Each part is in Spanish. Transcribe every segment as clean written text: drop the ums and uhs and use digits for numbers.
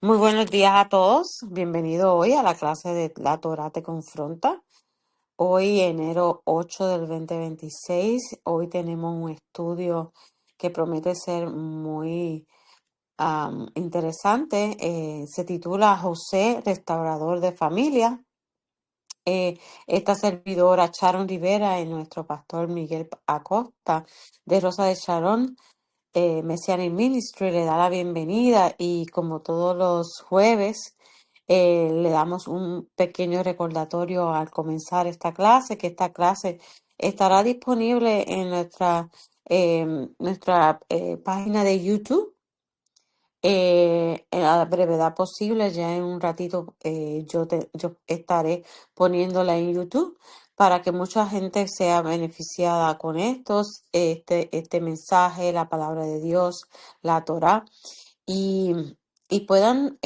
Muy buenos días a todos. Bienvenido hoy a la clase de La Torá te confronta. Hoy, enero 8 del 2026, hoy tenemos un estudio que promete ser muy interesante. Se titula José, restaurador de familia. Esta servidora Sharon Rivera y nuestro pastor Miguel Acosta de Rosa de Sharon Messianic Ministry le da la bienvenida y como todos los jueves le damos un pequeño recordatorio al comenzar esta clase, que esta clase estará disponible en nuestra página de YouTube a la brevedad posible. Ya en un ratito yo estaré poniéndola en YouTube para que mucha gente sea beneficiada con este mensaje, la palabra de Dios, la Torá, y puedan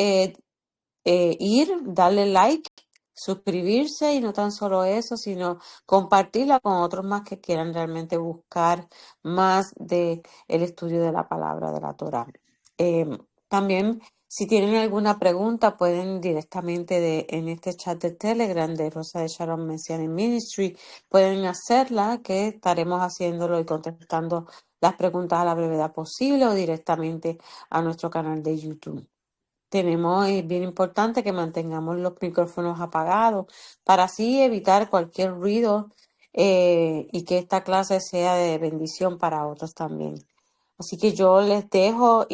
ir, darle like, suscribirse y no tan solo eso, sino compartirla con otros más que quieran realmente buscar más de el estudio de la palabra de la Torá. También, si tienen alguna pregunta, pueden directamente en este chat de Telegram de Rosa de Sharon Messianic Ministry, pueden hacerla, que estaremos haciéndolo y contestando las preguntas a la brevedad posible o directamente a nuestro canal de YouTube. Es bien importante que mantengamos los micrófonos apagados para así evitar cualquier ruido y que esta clase sea de bendición para otros también. Así que yo les dejo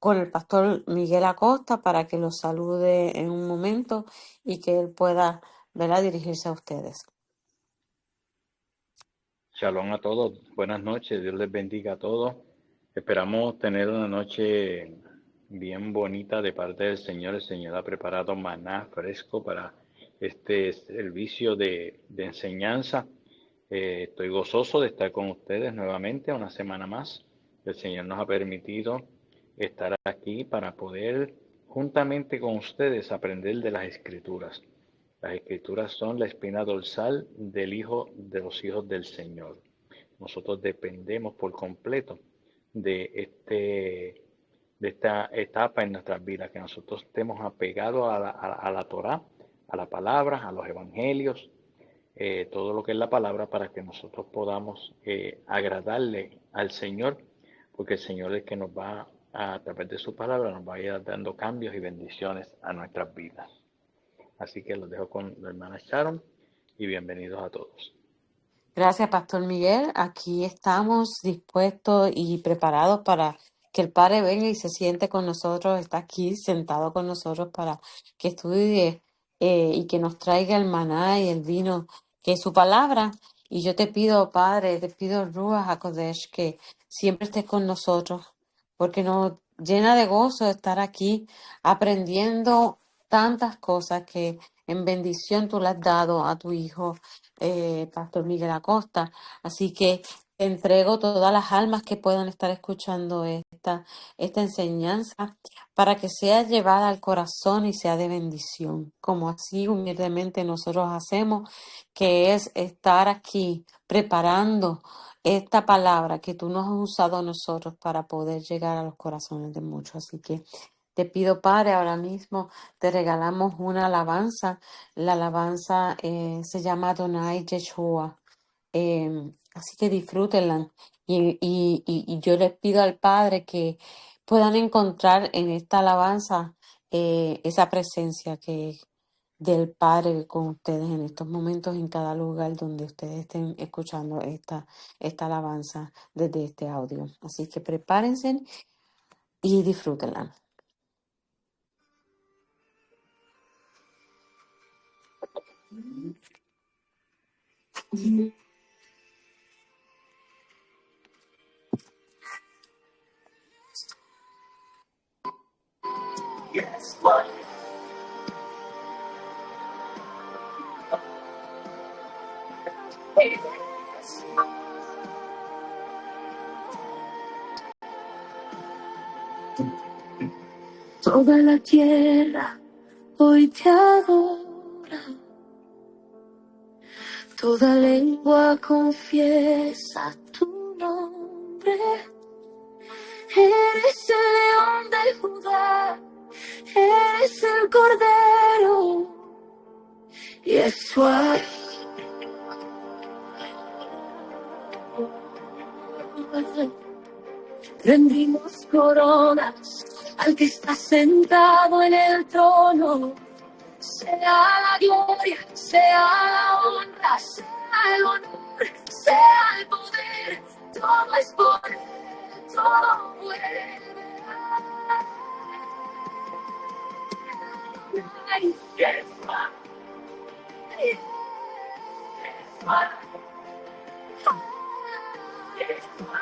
con el pastor Miguel Acosta para que los salude en un momento y que él pueda, ¿verdad?, dirigirse a ustedes. Shalom a todos, buenas noches, Dios les bendiga a todos. Esperamos tener una noche bien bonita de parte del Señor. El Señor ha preparado maná fresco para este servicio de enseñanza. Estoy gozoso de estar con ustedes nuevamente una semana más. El Señor nos ha permitido estar aquí para poder juntamente con ustedes aprender de las Escrituras. Las Escrituras son la espina dorsal del Hijo de los hijos del Señor. Nosotros dependemos por completo de esta etapa en nuestras vidas, que nosotros estemos apegados a la Torá, a la palabra, a los evangelios, todo lo que es la palabra, para que nosotros podamos agradarle al Señor, porque el Señor es que nos va, a través de su palabra, nos va a ir dando cambios y bendiciones a nuestras vidas. Así que los dejo con la hermana Sharon y bienvenidos a todos. Gracias, Pastor Miguel. Aquí estamos dispuestos y preparados para que el Padre venga y se siente con nosotros. Está aquí sentado con nosotros para que estudie y que nos traiga el maná y el vino, que es su palabra. Y yo te pido, Padre, te pido, Ruach HaKodesh, que siempre estés con nosotros, porque nos llena de gozo estar aquí aprendiendo tantas cosas que en bendición tú le has dado a tu Hijo, Pastor Miguel Acosta. Así que te entrego todas las almas que puedan estar escuchando esta enseñanza para que sea llevada al corazón y sea de bendición, como así humildemente nosotros hacemos, que es estar aquí preparando esta palabra que tú nos has usado a nosotros para poder llegar a los corazones de muchos. Así que te pido, Padre, ahora mismo te regalamos una alabanza. La alabanza se llama Adonai Yeshua. Así que disfrútenla. Y yo les pido al Padre que puedan encontrar en esta alabanza esa presencia del Padre con ustedes en estos momentos, en cada lugar donde ustedes estén escuchando esta alabanza desde este audio. Así que prepárense y disfrútenla. Toda la tierra hoy te adora, toda lengua confiesa tu nombre. Eres el león de Judá, Eres el Cordero, Yeshua. Rendimos coronas al que está sentado en el trono. Sea la gloria, sea la honra, sea el honor, sea el poder. Todo es por él, todo puede. Ay, Yeshua, Yeshua, Yeshua.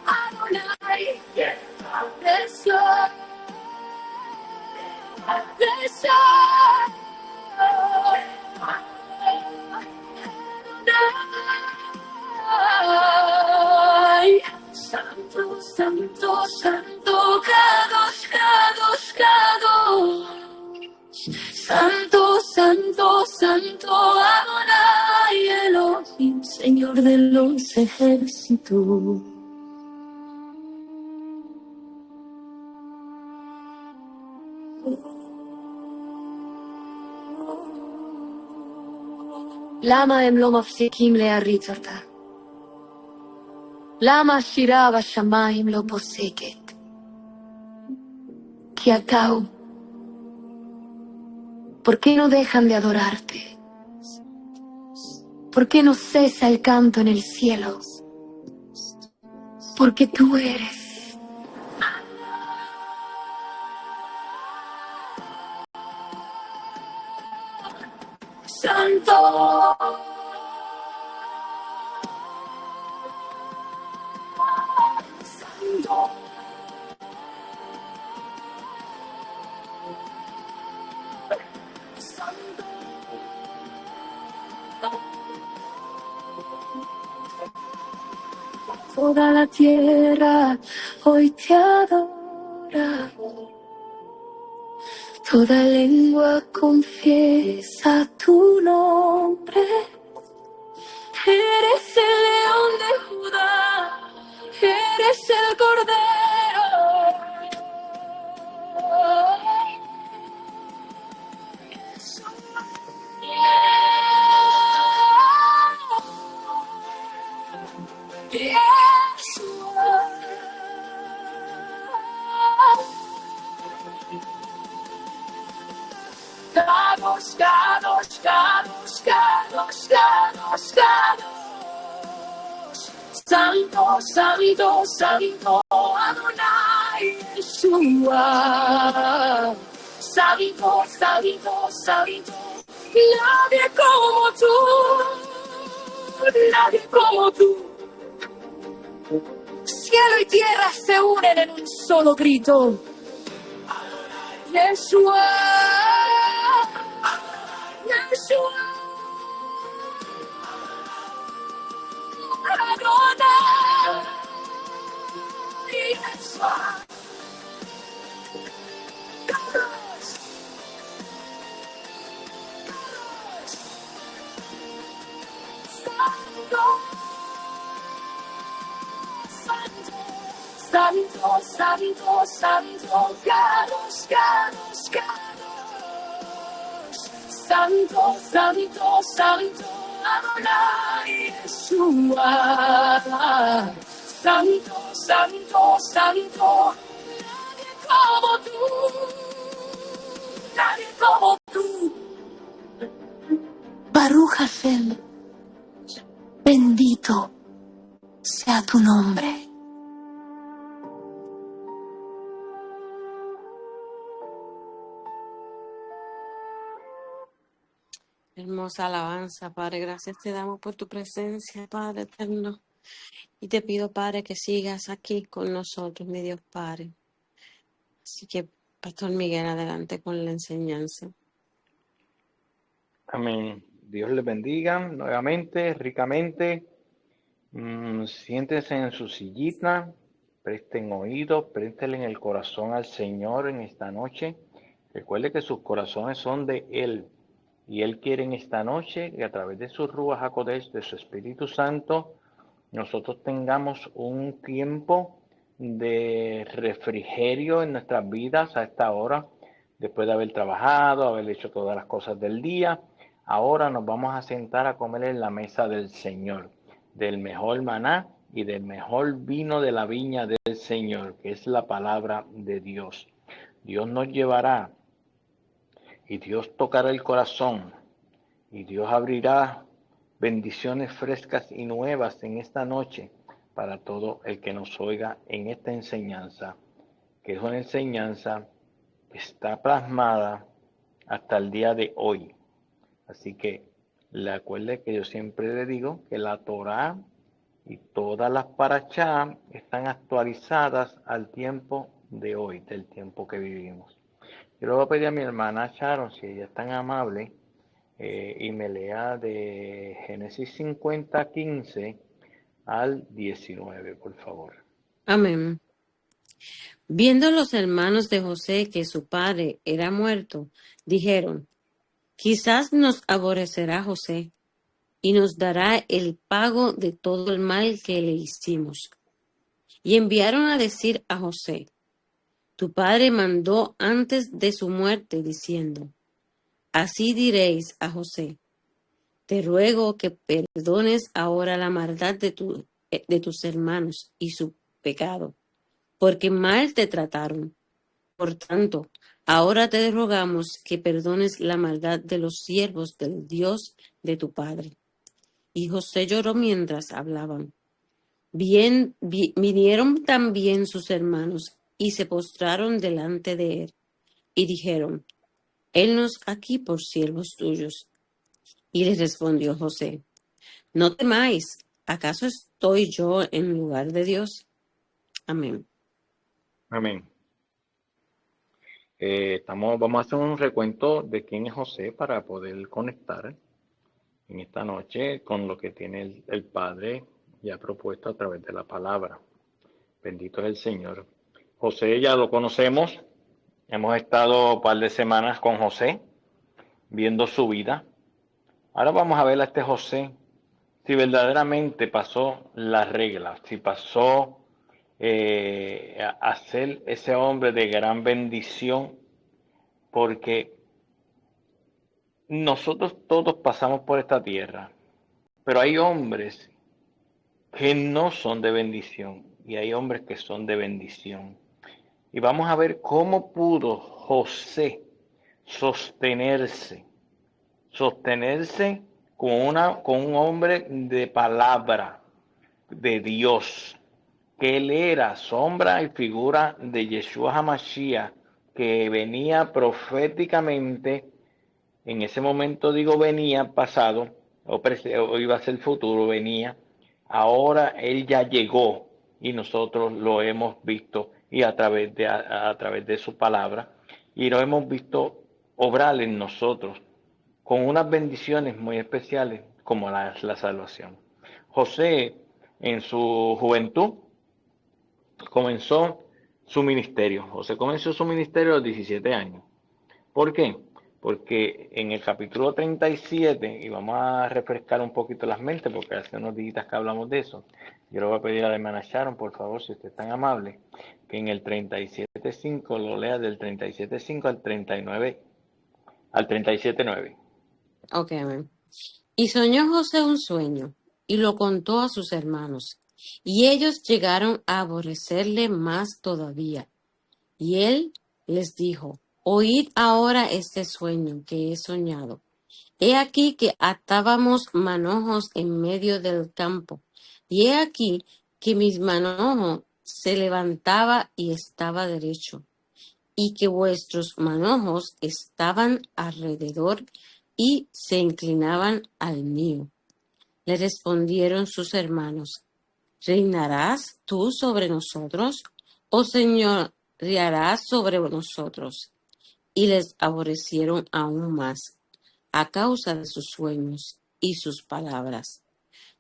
Adonai, Yeshua, Adonai. Santo, santo, santo, Kadosh, Kadosh, Kadosh. Santo, santo, santo, Adonai Elohim, Señor de los ejércitos. למה הם לא מפסיקים להריץ אותה? למה השירה בשמיים לא פוסקת? כי אתה הוא. ¿Por qué no dejan de adorarte? ¿Por qué no cesa el canto en el cielo? Porque tú eres. Santo. Santo. Santo. Toda la tierra hoy te adora. Toda lengua confiesa tu nombre. Eres el león de Judá, eres el Cordero. Kadosh, Kadosh, Kadosh, Kadosh, Kadosh, Kadosh. Santo, Santo, Santo, Adonai Yeshua. Santo, Santo, Santo, nadie como tú, nadie como tú. Cielo y tierra se unen en un solo grito. Yeshua, Yeshua, Adonai, Yeshua, Kadosh, Santo, Santo, Santo, Santo, Santo, Kadosh, Kadosh, Kadosh. Santo, Santo, Santo, Adonai Yeshua. Santo, Santo, Santo, nadie como tú, nadie como tú. Baruch Hashem, bendito sea tu nombre. Hermosa alabanza, Padre. Gracias te damos por tu presencia, Padre eterno. Y te pido, Padre, que sigas aquí con nosotros, mi Dios Padre. Así que, Pastor Miguel, adelante con la enseñanza. Amén. Dios les bendiga nuevamente, ricamente. Siéntense en su sillita, presten oídos, préstenle en el corazón al Señor en esta noche. Recuerde que sus corazones son de Él. Y Él quiere en esta noche que a través de su Ruach HaKodesh, de su Espíritu Santo, nosotros tengamos un tiempo de refrigerio en nuestras vidas a esta hora, después de haber trabajado, haber hecho todas las cosas del día. Ahora nos vamos a sentar a comer en la mesa del Señor, del mejor maná y del mejor vino de la viña del Señor, que es la palabra de Dios. Dios nos llevará y Dios tocará el corazón y Dios abrirá bendiciones frescas y nuevas en esta noche para todo el que nos oiga en esta enseñanza, que es una enseñanza que está plasmada hasta el día de hoy. Así que le acuerde que yo siempre le digo que la Torá y todas las parashá están actualizadas al tiempo de hoy, del tiempo que vivimos. Yo le voy a pedir a mi hermana Sharon, si ella es tan amable, y me lea de Génesis 50, 15 al 19, por favor. Amén. Viendo los hermanos de José que su padre era muerto, dijeron, quizás nos aborrecerá José y nos dará el pago de todo el mal que le hicimos. Y enviaron a decir a José, tu padre mandó antes de su muerte, diciendo, así diréis a José, te ruego que perdones ahora la maldad de tus hermanos y su pecado, porque mal te trataron. Por tanto, ahora te rogamos que perdones la maldad de los siervos del Dios de tu padre. Y José lloró mientras hablaban. Vinieron también sus hermanos y se postraron delante de él y dijeron, Henos aquí por siervos tuyos. Y les respondió José, no temáis, ¿acaso estoy yo en lugar de Dios? Amén. Amén. Vamos a hacer un recuento de quién es José para poder conectar en esta noche con lo que tiene el Padre ya propuesto a través de la palabra. Bendito es el Señor. José ya lo conocemos. Hemos estado un par de semanas con José, viendo su vida. Ahora vamos a ver a este José, si verdaderamente pasó las reglas, si pasó a ser ese hombre de gran bendición, porque nosotros todos pasamos por esta tierra, pero hay hombres que no son de bendición y hay hombres que son de bendición. Y vamos a ver cómo pudo José sostenerse con un hombre de palabra de Dios, que él era sombra y figura de Yeshua HaMashiach, que venía proféticamente, en ese momento digo venía, pasado, o iba a ser futuro, venía, ahora él ya llegó y nosotros lo hemos visto y a través de su palabra, y lo hemos visto obrar en nosotros con unas bendiciones muy especiales como la salvación. José, en su juventud, comenzó su ministerio. José comenzó su ministerio a los 17 años. ¿Por qué? Porque en el capítulo 37, y vamos a refrescar un poquito las mentes, porque hace unos días que hablamos de eso, yo le voy a pedir a la hermana Sharon, por favor, si usted es tan amable, que en el 37.5 lo lea del 37.5 al 39, al 37.9. Ok, amén. Y soñó José un sueño, y lo contó a sus hermanos, y ellos llegaron a aborrecerle más todavía. Y él les dijo, oíd ahora este sueño que he soñado. He aquí que atábamos manojos en medio del campo, y he aquí que mis manojos se levantaba y estaba derecho, y que vuestros manojos estaban alrededor y se inclinaban al mío. Le respondieron sus hermanos, ¿reinarás tú sobre nosotros, o señorearás sobre nosotros? Y les aborrecieron aún más, a causa de sus sueños y sus palabras.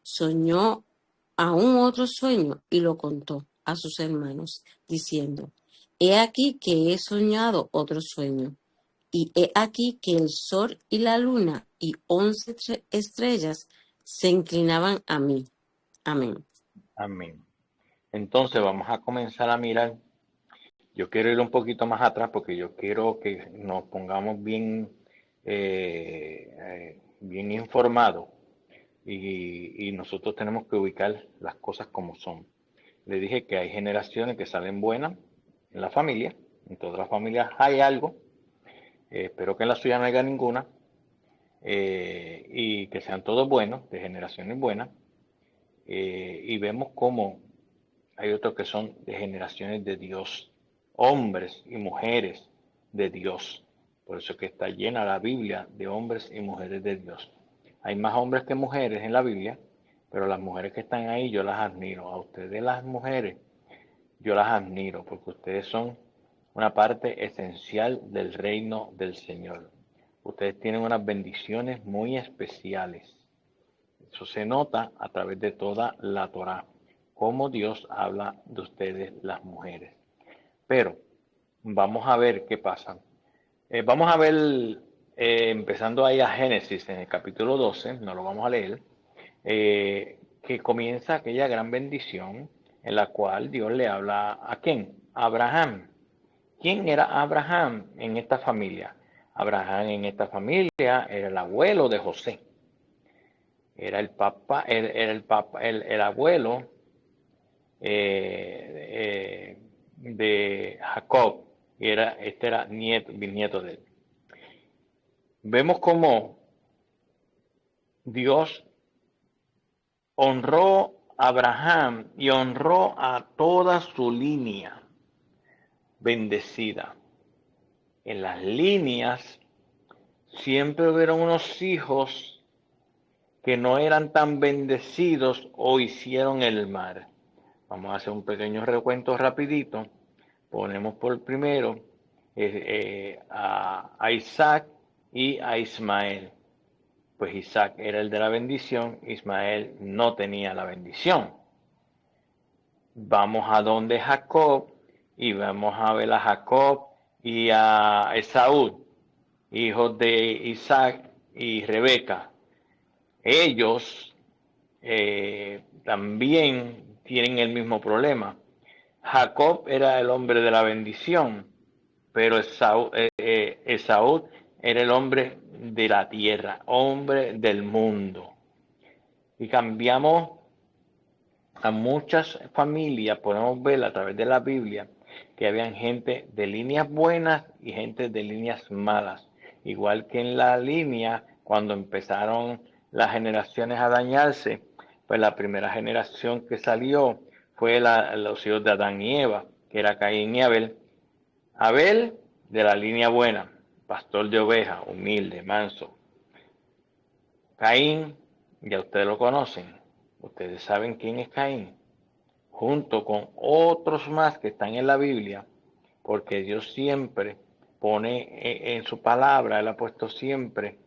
Soñó aún otro sueño y lo contó a sus hermanos, diciendo: He aquí que he soñado otro sueño, y he aquí que el sol y la luna y 11 estrellas se inclinaban a mí. Amén. Amén. Entonces vamos a comenzar a mirar. Yo quiero ir un poquito más atrás porque yo quiero que nos pongamos bien informados y nosotros tenemos que ubicar las cosas como son. Le dije que hay generaciones que salen buenas en la familia, en todas las familias hay algo, espero que en la suya no haya ninguna, y que sean todos buenos, de generaciones buenas, y vemos cómo hay otros que son de generaciones de Dios, hombres y mujeres de Dios. Por eso es que está llena la Biblia de hombres y mujeres de Dios. Hay más hombres que mujeres en la Biblia, pero las mujeres que están ahí yo las admiro. A ustedes las mujeres yo las admiro porque ustedes son una parte esencial del reino del Señor. Ustedes tienen unas bendiciones muy especiales. Eso se nota a través de toda la Torá, cómo Dios habla de ustedes las mujeres. Pero vamos a ver qué pasa. Vamos a ver, empezando ahí a Génesis en el capítulo 12, no lo vamos a leer, que comienza aquella gran bendición en la cual Dios le habla ¿a quién? A Abraham. ¿Quién era Abraham en esta familia? Abraham en esta familia era el abuelo de José. Era el papá, el abuelo de Jacob. Y este era bisnieto de él. Vemos cómo Dios honró a Abraham y honró a toda su línea bendecida. En las líneas siempre hubieron unos hijos que no eran tan bendecidos o hicieron el mal. Vamos a hacer un pequeño recuento rapidito. Ponemos por primero a Isaac y a Ismael. Pues Isaac era el de la bendición, Ismael no tenía la bendición. Vamos a donde Jacob y vamos a ver a Jacob y a Esaú, hijos de Isaac y Rebeca. Ellos también tienen el mismo problema. Jacob era el hombre de la bendición, pero Esaú era el hombre de la tierra, hombre del mundo. Y cambiamos a muchas familias, podemos ver a través de la Biblia, que habían gente de líneas buenas y gente de líneas malas. Igual que en la línea, cuando empezaron las generaciones a dañarse, pues la primera generación que salió fue los hijos de Adán y Eva, que era Caín y Abel. Abel, de la línea buena, pastor de ovejas, humilde, manso. Caín, ya ustedes lo conocen, ustedes saben quién es Caín, junto con otros más que están en la Biblia, porque Dios siempre pone en su palabra, Él ha puesto siempre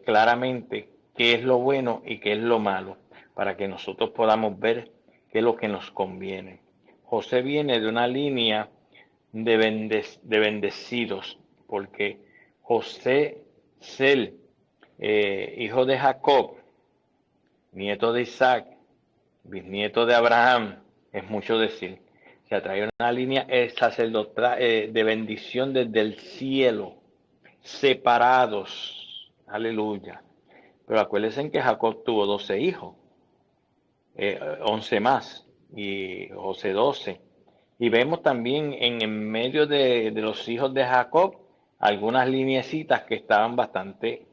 claramente qué es lo bueno y qué es lo malo, para que nosotros podamos ver qué es lo que nos conviene. José viene de una línea de bendecidos, porque José Sel, hijo de Jacob, nieto de Isaac, bisnieto de Abraham, es mucho decir. Se atrae una línea sacerdotal de bendición desde el cielo, separados. Aleluya. Pero acuérdense que Jacob tuvo 12 hijos, 11 más, y José 12. Y vemos también en medio de los hijos de Jacob algunas lineecitas que estaban bastante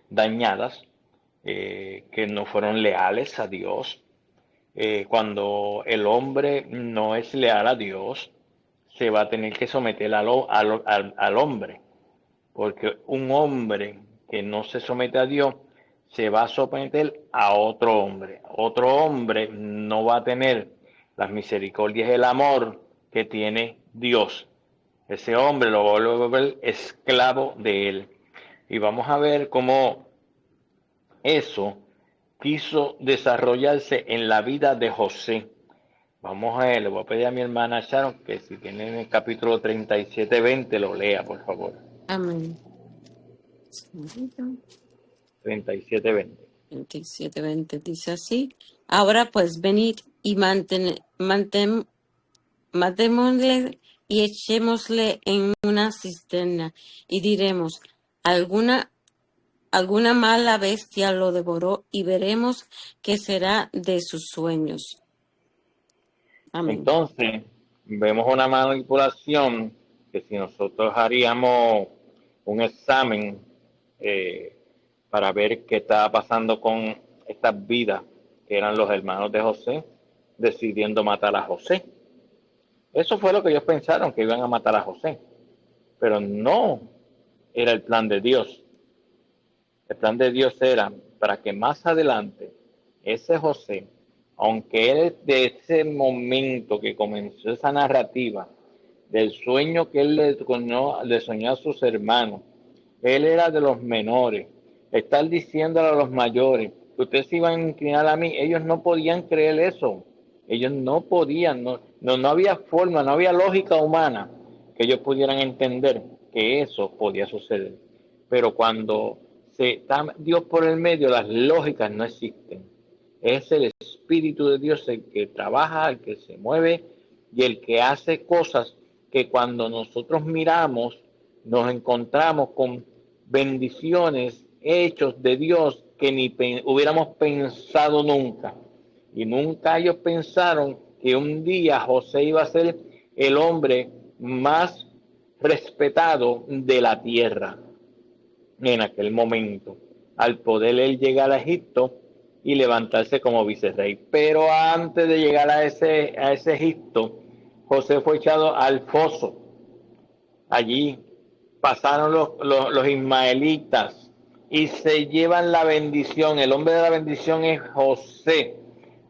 dañadas, que no fueron leales a Dios. Cuando el hombre no es leal a Dios, se va a tener que someter al hombre, porque un hombre que no se somete a Dios se va a someter a otro hombre. Otro hombre no va a tener las misericordias y el amor que tiene Dios. Ese hombre lo va a volver esclavo de él. Y vamos a ver cómo eso quiso desarrollarse en la vida de José. le voy a pedir a mi hermana Sharon que si tiene en el capítulo 37:20 lo lea, por favor. Amén. 37:20. 27:20 dice así. Ahora pues venid y matémosle y echémosle en una cisterna y diremos, alguna mala bestia lo devoró y veremos qué será de sus sueños. Amén. Entonces, vemos una manipulación que si nosotros haríamos un examen para ver qué estaba pasando con estas vidas, que eran los hermanos de José, decidiendo matar a José. Eso fue lo que ellos pensaron, que iban a matar a José. Pero no era el plan de Dios. El plan de Dios era para que más adelante ese José, aunque él de ese momento que comenzó esa narrativa del sueño que él le soñó a sus hermanos, él era de los menores, estar diciéndole a los mayores que ustedes se iban a inclinar a mí, ellos no podían creer eso, ellos no podían, no había forma, no había lógica humana que ellos pudieran entender que eso podía suceder. Pero cuando se está Dios por el medio, las lógicas no existen. Es el Espíritu de Dios el que trabaja, el que se mueve y el que hace cosas que cuando nosotros miramos nos encontramos con bendiciones, hechos de Dios que ni hubiéramos pensado nunca. Y nunca ellos pensaron que un día José iba a ser el hombre más respetado de la tierra en aquel momento, al poder él llegar a Egipto y levantarse como vicerrey. Pero antes de llegar a ese Egipto, José fue echado al foso. Allí pasaron los ismaelitas y se llevan la bendición. El hombre de la bendición es José.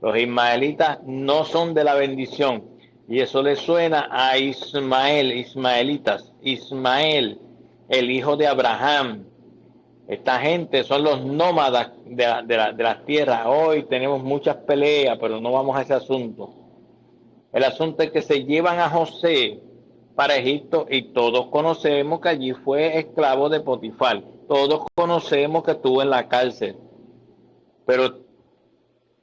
Los ismaelitas no son de la bendición. Y eso le suena a ismaelitas. Ismael, el hijo de Abraham. Esta gente son los nómadas de las tierras. Hoy tenemos muchas peleas, pero no vamos a ese asunto. El asunto es que se llevan a José para Egipto y todos conocemos que allí fue esclavo de Potifar. Todos conocemos que estuvo en la cárcel. Pero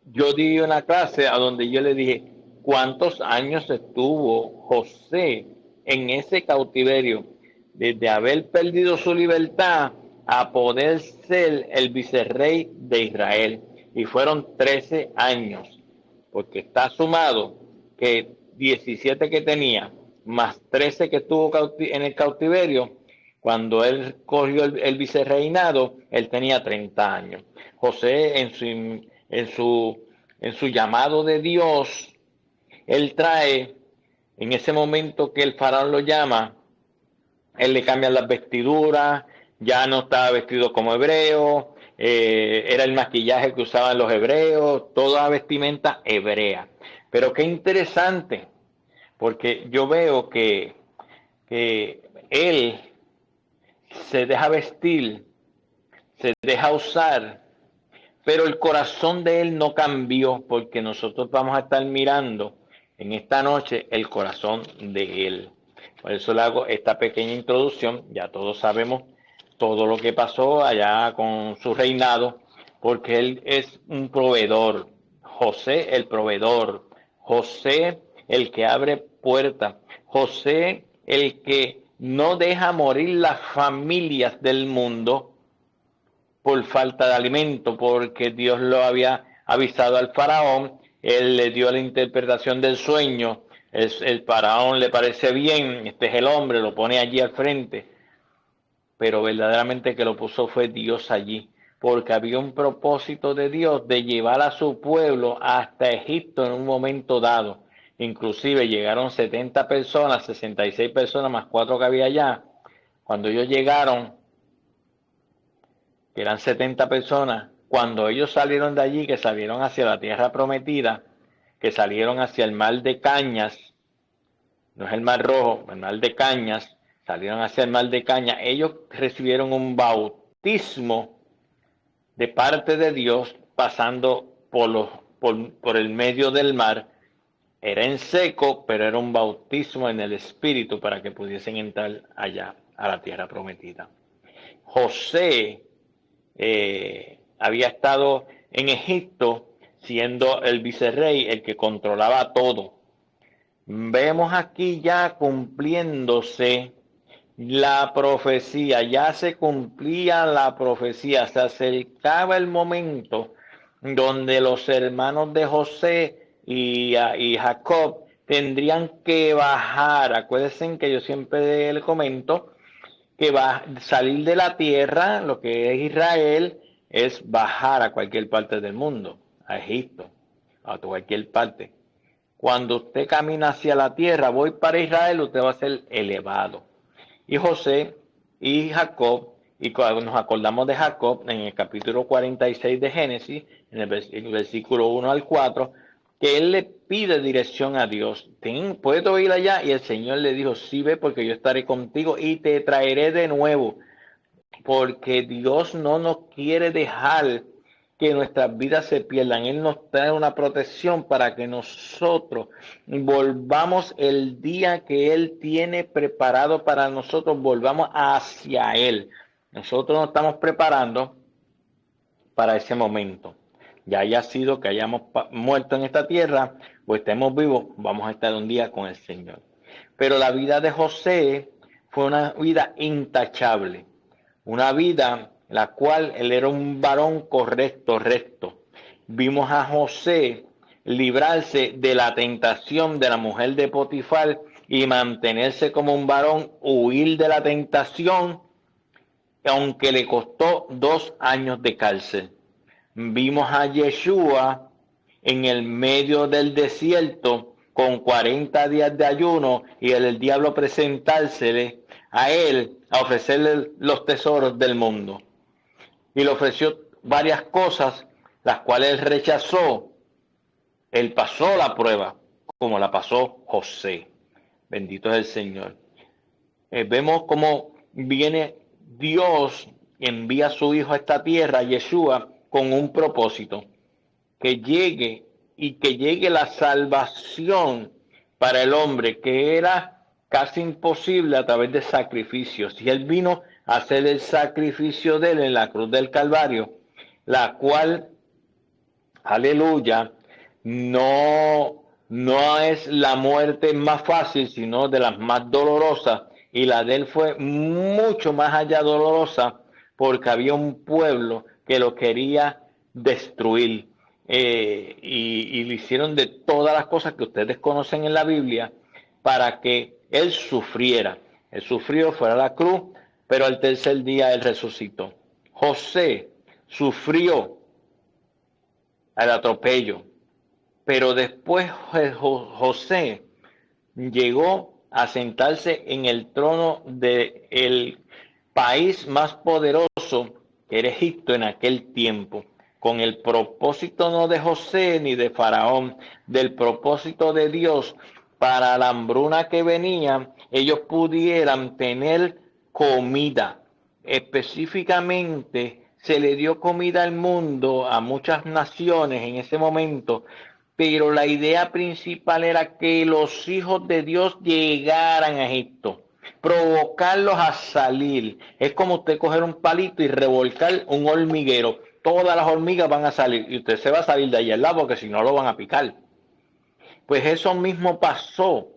yo di una clase a donde yo le dije, ¿cuántos años estuvo José en ese cautiverio? Desde haber perdido su libertad a poder ser el vicerrey de Israel. Y fueron 13 años, porque está sumado que 17 que tenía, más 13 que estuvo en el cautiverio, cuando él cogió el vicerreinado, él tenía 30 años. José en su llamado de Dios, él trae, en ese momento que el faraón lo llama, él le cambia las vestiduras, ya no estaba vestido como hebreo, era el maquillaje que usaban los hebreos, toda vestimenta hebrea. Pero qué interesante, porque yo veo que él se deja vestir, se deja usar, pero el corazón de él no cambió, porque nosotros vamos a estar mirando en esta noche el corazón de él. Por eso le hago esta pequeña introducción. Ya todos sabemos todo lo que pasó allá con su reinado, porque él es un proveedor. José el proveedor. José el que abre puertas. José el que no deja morir las familias del mundo por falta de alimento, porque Dios lo había avisado al faraón, él le dio la interpretación del sueño, el faraón le parece bien, este es el hombre, lo pone allí al frente, pero verdaderamente que lo puso fue Dios allí, porque había un propósito de Dios de llevar a su pueblo hasta Egipto en un momento dado. Inclusive llegaron 70 personas, 66 personas más 4 que había allá. Cuando ellos llegaron, que eran 70 personas, cuando ellos salieron de allí, que salieron hacia la tierra prometida, que salieron hacia el mar de Cañas, no es el mar Rojo, el mar de Cañas, salieron hacia el mar de Cañas, ellos recibieron un bautismo de parte de Dios pasando por el medio del mar, Era en seco, pero era un bautismo en el Espíritu para que pudiesen entrar allá a la tierra prometida. José había estado en Egipto siendo el vicerrey, el que controlaba todo. Vemos aquí ya cumpliéndose la profecía, ya se cumplía la profecía, se acercaba el momento donde los hermanos de José y Jacob tendrían que bajar. Acuérdense que yo siempre le comento que va a salir de la tierra, lo que es Israel, es bajar a cualquier parte del mundo, a Egipto, a cualquier parte. Cuando usted camina hacia la tierra, voy para Israel, usted va a ser elevado. Y José y Jacob, y cuando nos acordamos de Jacob en el capítulo 46 de Génesis, en el versículo 1 al 4, que él le pide dirección a Dios. ¿Puedo ir allá? Y el Señor le dijo, sí, ve, porque yo estaré contigo y te traeré de nuevo. Porque Dios no nos quiere dejar que nuestras vidas se pierdan. Él nos trae una protección para que nosotros volvamos el día que Él tiene preparado para nosotros, volvamos hacia Él. Nosotros nos estamos preparando para ese momento. Ya haya sido que hayamos muerto en esta tierra o estemos vivos, vamos a estar un día con el Señor. Pero la vida de José fue una vida intachable, una vida en la cual él era un varón correcto, recto. Vimos a José librarse de la tentación de la mujer de Potifar y mantenerse como un varón, huir de la tentación, aunque le costó 2 años de cárcel. Vimos a Yeshua en el medio del desierto con 40 días de ayuno y el diablo presentársele a él a ofrecerle los tesoros del mundo. Y le ofreció varias cosas, las cuales él rechazó. Él pasó la prueba, como la pasó José. Bendito es el Señor. Vemos cómo viene Dios, envía a su Hijo a esta tierra, Yeshua, con un propósito. Que llegue la salvación para el hombre, que era casi imposible a través de sacrificios. Y él vino a hacer el sacrificio de él en la cruz del Calvario, la cual, aleluya, no es la muerte más fácil, sino de las más dolorosas. Y la de él fue mucho más allá dolorosa, porque había un pueblo que lo quería destruir. Y le hicieron de todas las cosas que ustedes conocen en la Biblia para que él sufriera. Él sufrió, fue a la cruz, pero al tercer día él resucitó. José sufrió el atropello, pero después José llegó a sentarse en el trono del país más poderoso, que era Egipto en aquel tiempo, con el propósito no de José ni de Faraón, del propósito de Dios para la hambruna que venía, ellos pudieran tener comida. Específicamente se le dio comida al mundo, a muchas naciones en ese momento, pero la idea principal era que los hijos de Dios llegaran a Egipto, provocarlos a salir. Es como usted coger un palito y revolcar un hormiguero. Todas las hormigas van a salir y usted se va a salir de allá al lado porque si no lo van a picar. Pues eso mismo pasó.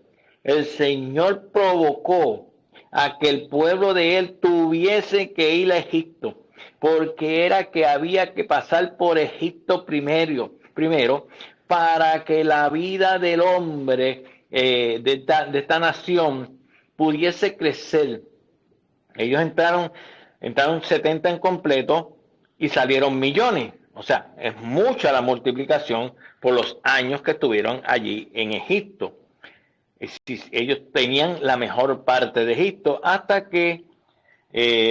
El Señor provocó a que el pueblo de él tuviese que ir a Egipto, porque era que había que pasar por Egipto primero para que la vida del hombre de esta nación pudiese crecer. Ellos entraron 70 en completo y salieron millones. O sea, es mucha la multiplicación por los años que estuvieron allí en Egipto. Ellos tenían la mejor parte de Egipto hasta que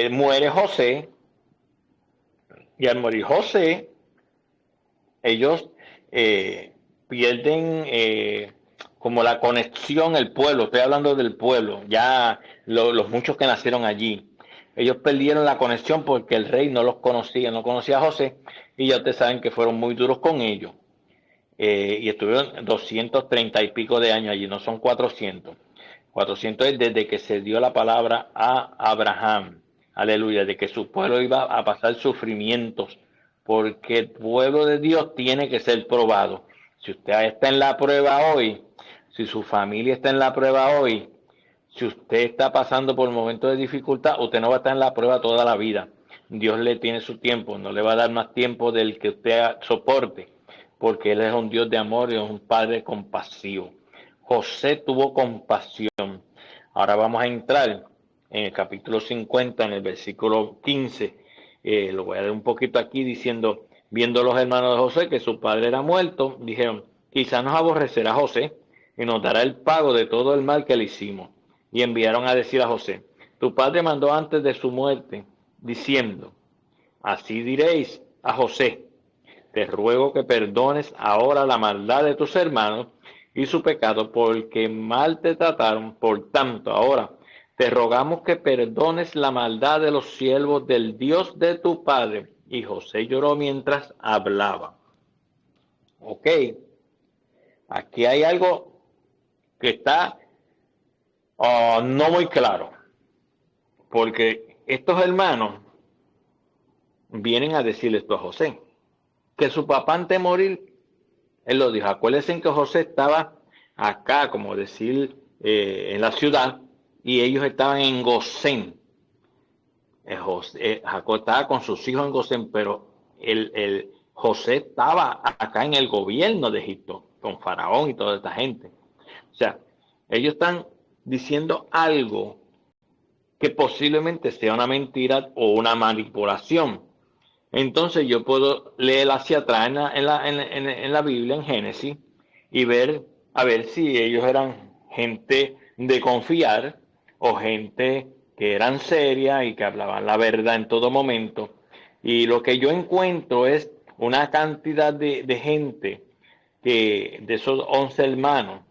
muere José. Y al morir José, ellos pierden como la conexión, el pueblo. Estoy hablando del pueblo, ya los muchos que nacieron allí. Ellos perdieron la conexión porque el rey no los conocía, no conocía a José, y ya ustedes saben que fueron muy duros con ellos. y estuvieron 230 y pico de años allí, no son 400. 400 es desde que se dio la palabra a Abraham, aleluya, de que su pueblo iba a pasar sufrimientos, porque el pueblo de Dios tiene que ser probado. Si usted está en la prueba hoy, si su familia está en la prueba hoy, si usted está pasando por momentos de dificultad, usted no va a estar en la prueba toda la vida. Dios le tiene su tiempo, no le va a dar más tiempo del que usted soporte, porque Él es un Dios de amor y es un Padre compasivo. José tuvo compasión. Ahora vamos a entrar en el capítulo 50, en el versículo 15. Lo voy a leer un poquito aquí diciendo, viendo los hermanos de José que su padre era muerto, dijeron, quizá nos aborrecerá José y nos dará el pago de todo el mal que le hicimos. Y enviaron a decir a José, tu padre mandó antes de su muerte, diciendo, así diréis a José, te ruego que perdones ahora la maldad de tus hermanos y su pecado, porque mal te trataron. Por tanto, ahora te rogamos que perdones la maldad de los siervos del Dios de tu padre. Y José lloró mientras hablaba. Ok, aquí hay algo que está no muy claro, porque estos hermanos vienen a decirle esto a José, que su papá antes de morir, él lo dijo. Acuérdense que José estaba acá, como decir, en la ciudad, y ellos estaban en Gosén. Jacob estaba con sus hijos en Gosén, pero José estaba acá en el gobierno de Egipto, con Faraón y toda esta gente. O sea, ellos están diciendo algo que posiblemente sea una mentira o una manipulación. Entonces yo puedo leer hacia atrás en la Biblia, en Génesis, y ver, a ver si ellos eran gente de confiar o gente que eran serias y que hablaban la verdad en todo momento. Y lo que yo encuentro es una cantidad de gente que de esos 11 hermanos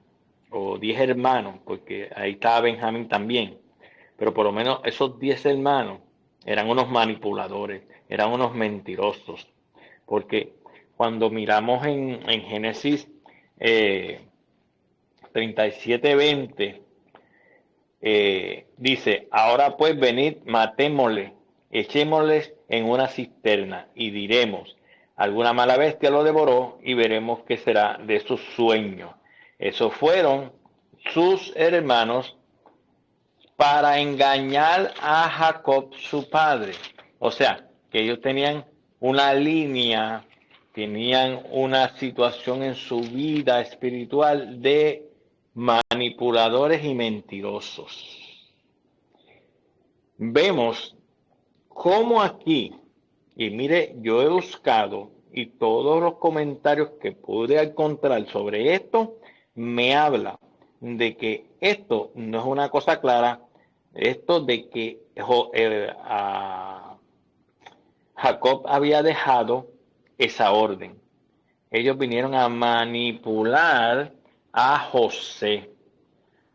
o 10 hermanos, porque ahí estaba Benjamín también, pero por lo menos esos 10 hermanos eran unos manipuladores, eran unos mentirosos, porque cuando miramos en Génesis 37:20, dice, ahora pues venid, matémosle, echémosles en una cisterna y diremos, alguna mala bestia lo devoró y veremos qué será de sus sueños. Esos fueron sus hermanos para engañar a Jacob, su padre. O sea, que ellos tenían una línea, tenían una situación en su vida espiritual de manipuladores y mentirosos. Vemos cómo aquí, y mire, yo he buscado y todos los comentarios que pude encontrar sobre esto me habla de que esto no es una cosa clara, esto de que Jacob había dejado esa orden. Ellos vinieron a manipular a José,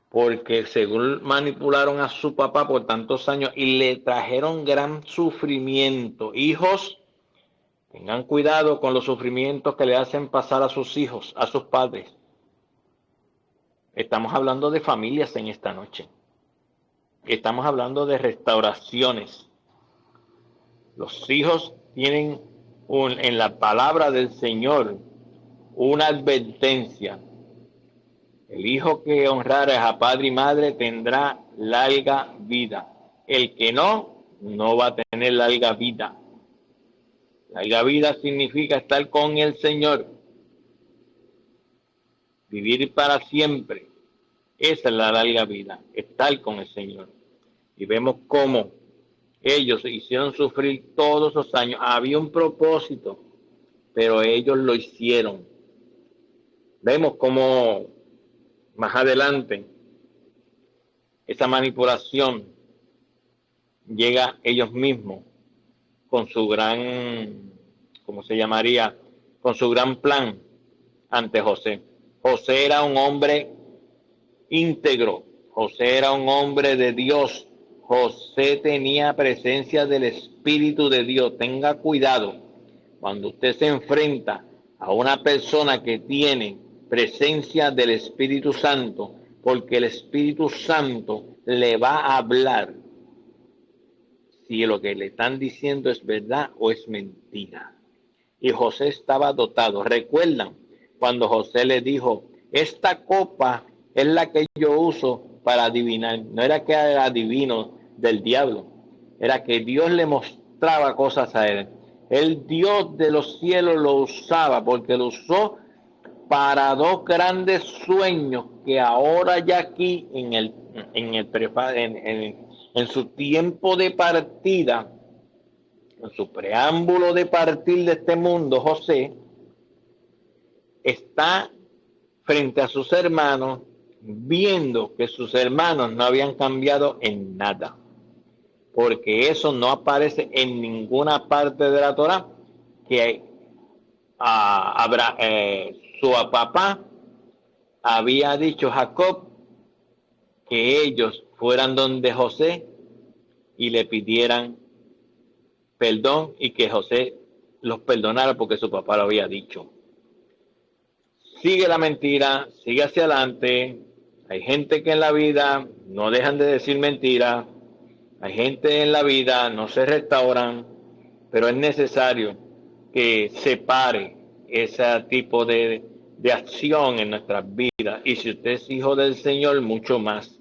porque según manipularon a su papá por tantos años y le trajeron gran sufrimiento. Hijos, tengan cuidado con los sufrimientos que le hacen pasar a sus hijos, a sus padres. Estamos hablando de familias en esta noche. Estamos hablando de restauraciones. Los hijos tienen en la palabra del Señor una advertencia. El hijo que honrare a padre y madre tendrá larga vida. El que no, no va a tener larga vida. Larga vida significa estar con el Señor. Vivir para siempre. Esa es la larga vida, estar con el Señor. Y vemos cómo ellos hicieron sufrir todos esos años. Había un propósito, pero ellos lo hicieron. Vemos cómo más adelante esa manipulación llega a ellos mismos con su gran, ¿cómo se llamaría? Con su gran plan ante José. José era un hombre íntegro. José era un hombre de Dios. José tenía presencia del Espíritu de Dios. Tenga cuidado cuando usted se enfrenta a una persona que tiene presencia del Espíritu Santo, porque el Espíritu Santo le va a hablar si lo que le están diciendo es verdad o es mentira. Y José estaba dotado. ¿Recuerdan cuando José le dijo, esta copa es la que yo uso para adivinar? No era que era adivino del diablo, era que Dios le mostraba cosas a él. El Dios de los cielos lo usaba, porque lo usó para dos grandes sueños que ahora ya aquí en su tiempo de partida, en su preámbulo de partir de este mundo, José está frente a sus hermanos, viendo que sus hermanos no habían cambiado en nada, porque eso no aparece en ninguna parte de la Torá, que su papá había dicho Jacob que ellos fueran donde José y le pidieran perdón y que José los perdonara porque su papá lo había dicho. Sigue la mentira, sigue hacia adelante. Hay gente que en la vida no dejan de decir mentiras. Hay gente en la vida no se restauran, pero es necesario que se pare ese tipo de acción en nuestras vidas. Y si usted es hijo del Señor, mucho más.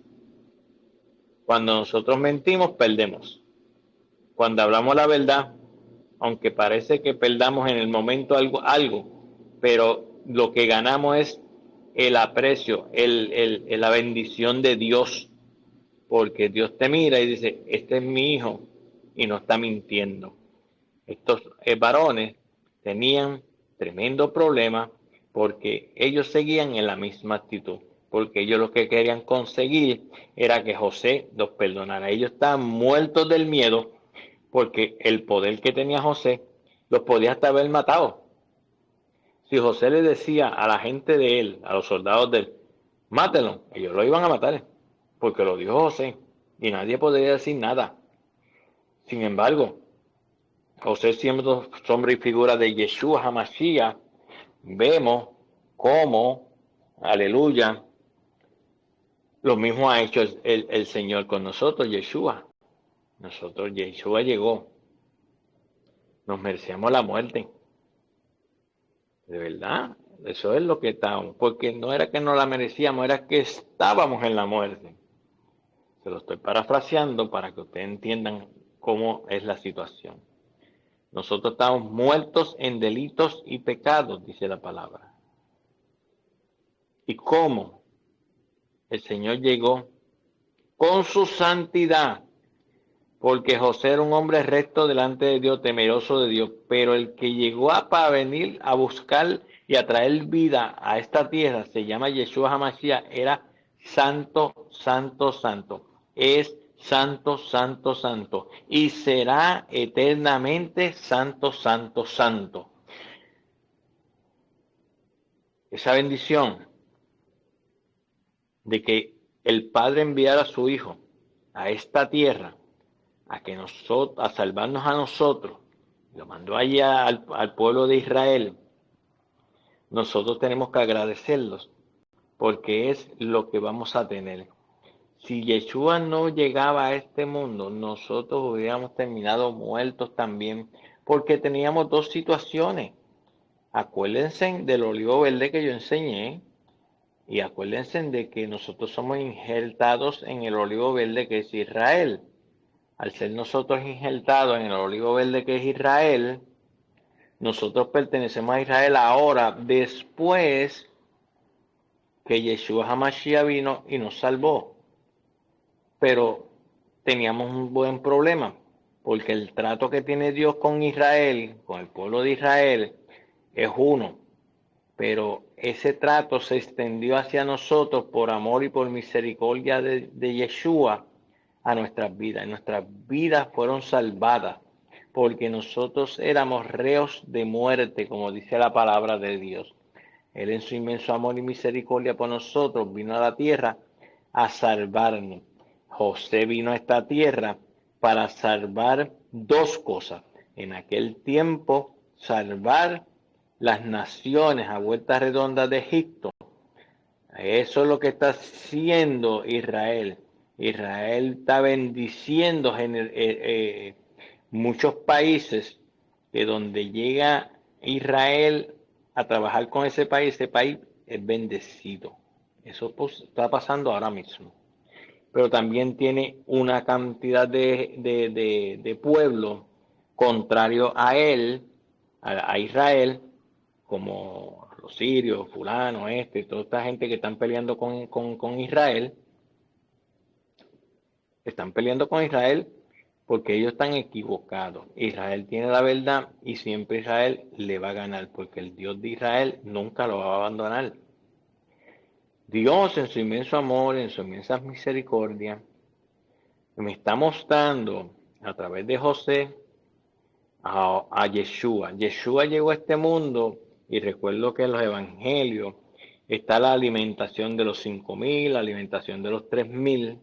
Cuando nosotros mentimos, perdemos. Cuando hablamos la verdad, aunque parece que perdamos en el momento algo, pero lo que ganamos es el aprecio, la bendición de Dios, porque Dios te mira y dice, este es mi hijo y no está mintiendo. Estos varones tenían tremendo problema porque ellos seguían en la misma actitud, porque ellos lo que querían conseguir era que José los perdonara. Ellos estaban muertos del miedo porque el poder que tenía José los podía hasta haber matado. Si José le decía a la gente de él, a los soldados de él, mátenlo, ellos lo iban a matar, porque lo dijo José, y nadie podría decir nada. Sin embargo, José, siendo sombra y figura de Yeshua HaMashiach, vemos cómo, aleluya, lo mismo ha hecho el Señor con nosotros, Yeshua. Yeshua llegó, nos merecíamos la muerte. De verdad, eso es lo que estábamos, porque no era que no la merecíamos, era que estábamos en la muerte. Se lo estoy parafraseando para que ustedes entiendan cómo es la situación. Nosotros estamos muertos en delitos y pecados, dice la palabra. ¿Y cómo? El Señor llegó con su santidad, porque José era un hombre recto delante de Dios, temeroso de Dios, pero el que llegó para venir a buscar y a traer vida a esta tierra, se llama Yeshua HaMashiach, era santo, santo, santo. Es santo, santo, santo. Y será eternamente santo, santo, santo. Esa bendición de que el Padre enviara a su Hijo a esta tierra, a salvarnos a nosotros, lo mandó allá al pueblo de Israel, nosotros tenemos que agradecerlos, porque es lo que vamos a tener. Si Yeshua no llegaba a este mundo, nosotros hubiéramos terminado muertos también, porque teníamos dos situaciones. Acuérdense del olivo verde que yo enseñé, y acuérdense de que nosotros somos injertados en el olivo verde que es Israel. Al ser nosotros injertados en el olivo verde que es Israel, nosotros pertenecemos a Israel ahora, después que Yeshua HaMashiach vino y nos salvó. Pero teníamos un buen problema, porque el trato que tiene Dios con Israel, con el pueblo de Israel, es uno. Pero ese trato se extendió hacia nosotros por amor y por misericordia de Yeshua a nuestras vidas. Nuestras vidas fueron salvadas porque nosotros éramos reos de muerte, como dice la palabra de Dios. Él en su inmenso amor y misericordia por nosotros vino a la tierra a salvarnos. José vino a esta tierra para salvar dos cosas. En aquel tiempo, salvar las naciones a vuelta redonda de Egipto. Eso es lo que está haciendo Israel. Israel está bendiciendo muchos países, que donde llega Israel a trabajar con ese país es bendecido. Eso está pasando ahora mismo. Pero también tiene una cantidad de pueblo contrario a él, a Israel, como los sirios, fulano, toda esta gente que están peleando con Israel, están peleando con Israel porque ellos están equivocados. Israel tiene la verdad y siempre Israel le va a ganar, porque el Dios de Israel nunca lo va a abandonar. Dios, en su inmenso amor, en su inmensa misericordia, me está mostrando a través de José a Yeshua. Yeshua llegó a este mundo, y recuerdo que en los evangelios está la alimentación de los 5,000, la alimentación de los 3,000,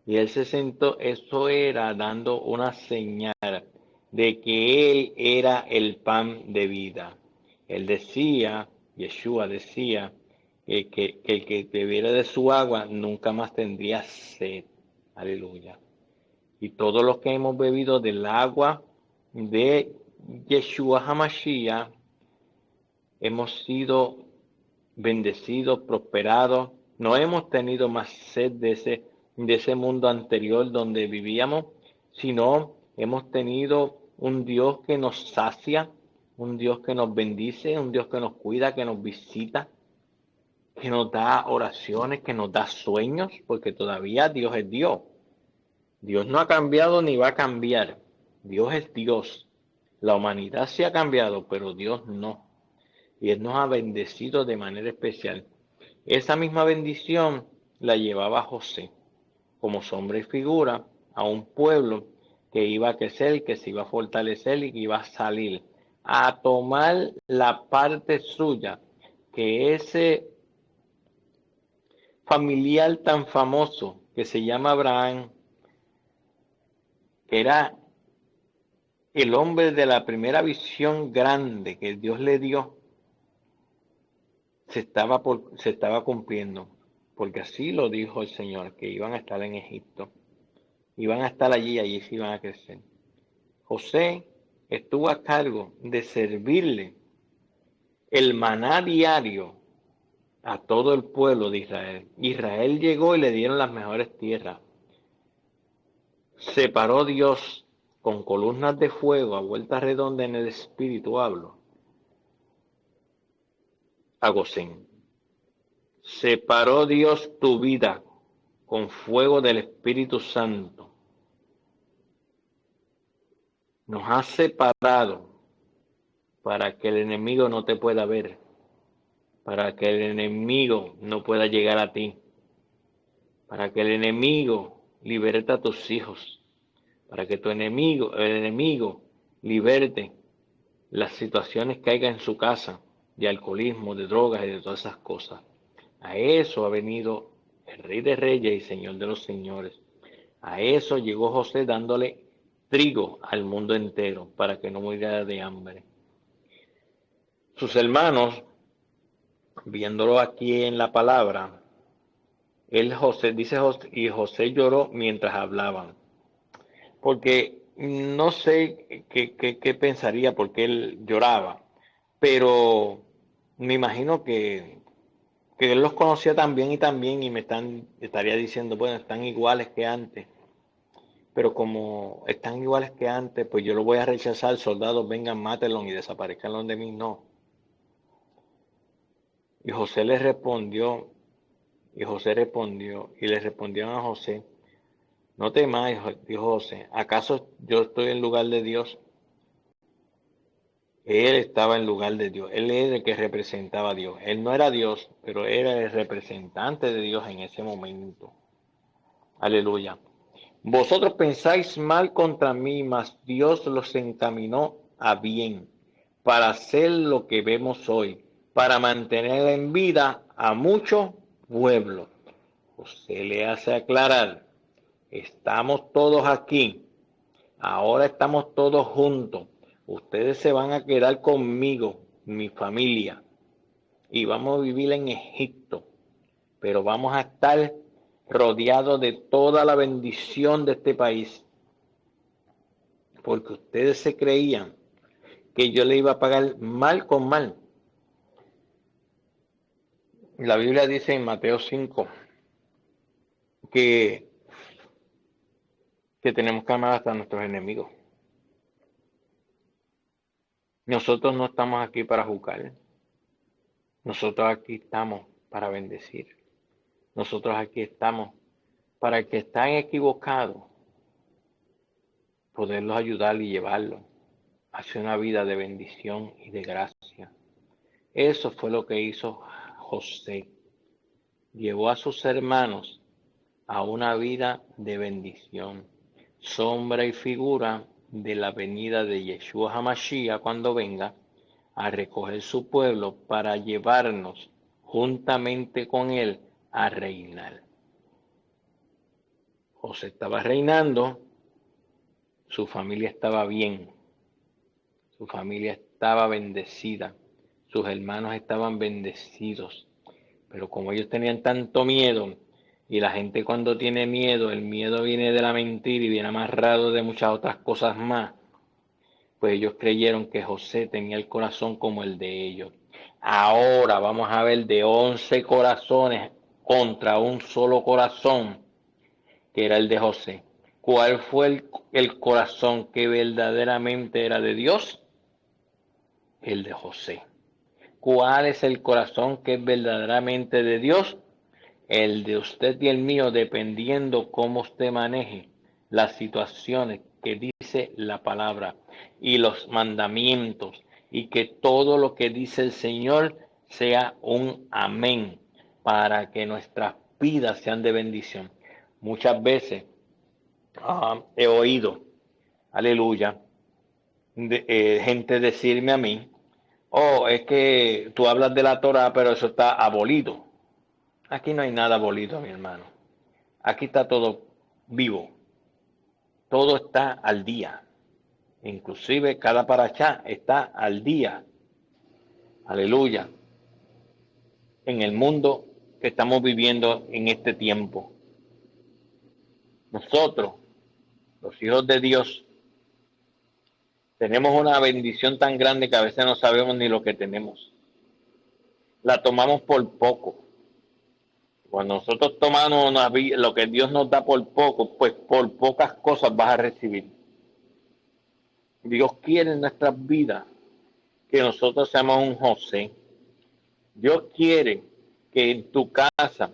y él se sentó. Eso era dando una señal de que él era el pan de vida. Él decía, Yeshua decía, que el que bebiera de su agua nunca más tendría sed. Aleluya. Y todos los que hemos bebido del agua de Yeshua HaMashiach hemos sido bendecidos, prosperados. No hemos tenido más sed de ese mundo anterior donde vivíamos, sino hemos tenido un Dios que nos sacia, un Dios que nos bendice, un Dios que nos cuida, que nos visita, que nos da oraciones, que nos da sueños, porque todavía Dios es Dios. Dios no ha cambiado ni va a cambiar. Dios es Dios. La humanidad sí ha cambiado, pero Dios no. Y Él nos ha bendecido de manera especial. Esa misma bendición la llevaba José como sombra y figura a un pueblo que iba a crecer, que se iba a fortalecer y que iba a salir a tomar la parte suya, que ese familiar tan famoso que se llama Abraham, que era el hombre de la primera visión grande que Dios le dio, se estaba cumpliendo, porque así lo dijo el Señor, que iban a estar en Egipto, iban a estar allí se iban a crecer. José estuvo a cargo de servirle el maná diario a todo el pueblo de Israel. Israel llegó y le dieron las mejores tierras. Separó Dios con columnas de fuego a vuelta redonda en el espíritu, hablo, a Gosén. Separó Dios tu vida con fuego del Espíritu Santo. Nos ha separado para que el enemigo no te pueda ver, para que el enemigo no pueda llegar a ti, para que el enemigo liberte a tus hijos, para que el enemigo liberte las situaciones que haya en su casa, de alcoholismo, de drogas y de todas esas cosas. A eso ha venido el Rey de Reyes y Señor de los Señores. A eso llegó José dándole trigo al mundo entero para que no muriera de hambre. Sus hermanos, viéndolo aquí en la palabra, y José lloró mientras hablaban. Porque no sé qué pensaría porque él lloraba, pero me imagino que él los conocía tan bien y me estaría diciendo, bueno, están iguales que antes, pero como están iguales que antes, pues yo lo voy a rechazar, soldados vengan, mátenlos y desaparezcan de mí, no. Y José les respondió, y le respondieron a José, no temáis, dijo José, ¿acaso yo estoy en lugar de Dios? Él estaba en lugar de Dios, él era el que representaba a Dios. Él no era Dios, pero era el representante de Dios en ese momento. Aleluya. Vosotros pensáis mal contra mí, mas Dios los encaminó a bien, para hacer lo que vemos hoy, para mantener en vida a mucho pueblo. José le hace aclarar, estamos todos aquí, ahora estamos todos juntos. Ustedes se van a quedar conmigo mi familia, y vamos a vivir en Egipto, pero vamos a estar rodeados de toda la bendición de este país, porque ustedes se creían que yo le iba a pagar mal con mal. La Biblia dice en Mateo 5 que tenemos que amar hasta a nuestros enemigos. Nosotros no estamos aquí para juzgar. Nosotros aquí estamos para bendecir. Nosotros aquí estamos para el que están equivocados, poderlos ayudar y llevarlos hacia una vida de bendición y de gracia. Eso fue lo que hizo José. Llevó a sus hermanos a una vida de bendición, sombra y figura de la venida de Yeshua HaMashiach cuando venga a recoger su pueblo para llevarnos juntamente con él a reinar. José estaba reinando, su familia estaba bien, su familia estaba bendecida, sus hermanos estaban bendecidos, pero como ellos tenían tanto miedo, y la gente cuando tiene miedo, el miedo viene de la mentira y viene amarrado de muchas otras cosas más, pues ellos creyeron que José tenía el corazón como el de ellos. Ahora vamos a ver de 11 corazones contra un solo corazón, que era el de José. ¿Cuál fue el corazón que verdaderamente era de Dios? El de José. ¿Cuál es el corazón que es verdaderamente de Dios? El de usted y el mío, dependiendo cómo usted maneje las situaciones que dice la palabra y los mandamientos, y que todo lo que dice el Señor sea un amén, para que nuestras vidas sean de bendición. Muchas veces he oído, aleluya, gente decirme a mí, oh, es que tú hablas de la Torah, pero eso está abolido. Aquí no hay nada abolido, mi hermano. Aquí está todo vivo. Todo está al día. Inclusive cada parashá está al día. Aleluya. En el mundo que estamos viviendo en este tiempo. Nosotros, los hijos de Dios, tenemos una bendición tan grande que a veces no sabemos ni lo que tenemos. La tomamos por poco. Cuando nosotros tomamos lo que Dios nos da por poco, pues por pocas cosas vas a recibir. Dios quiere en nuestras vidas que nosotros seamos un José. Dios quiere que en tu casa,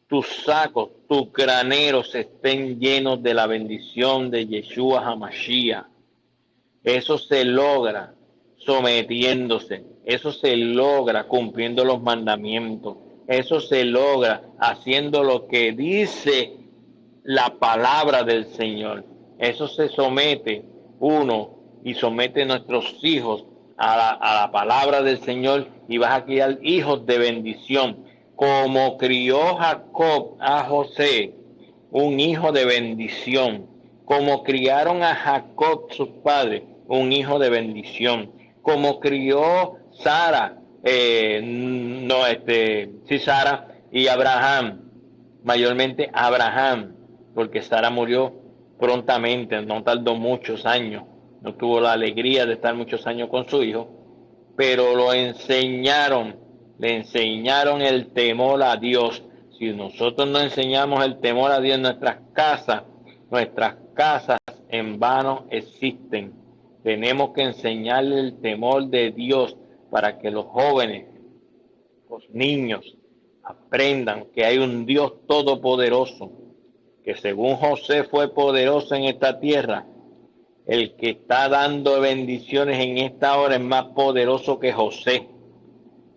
tus sacos, tus graneros estén llenos de la bendición de Yeshua HaMashiach. Eso se logra sometiéndose. Eso se logra cumpliendo los mandamientos. Eso se logra haciendo lo que dice la palabra del Señor. Eso se somete uno y somete a nuestros hijos a la palabra del Señor, y vas a criar hijos de bendición. Como crió Jacob a José, un hijo de bendición. Como criaron a Jacob sus padres, un hijo de bendición. Como crió Sara, Sara y Abraham, mayormente Abraham, porque Sara murió prontamente, no tardó muchos años, no tuvo la alegría de estar muchos años con su hijo, pero le enseñaron el temor a Dios. Si nosotros no enseñamos el temor a Dios en nuestras casas en vano existen. Tenemos que enseñarle el temor de Dios para que los jóvenes, los niños, aprendan que hay un Dios todopoderoso, que según José fue poderoso en esta tierra, el que está dando bendiciones en esta hora es más poderoso que José.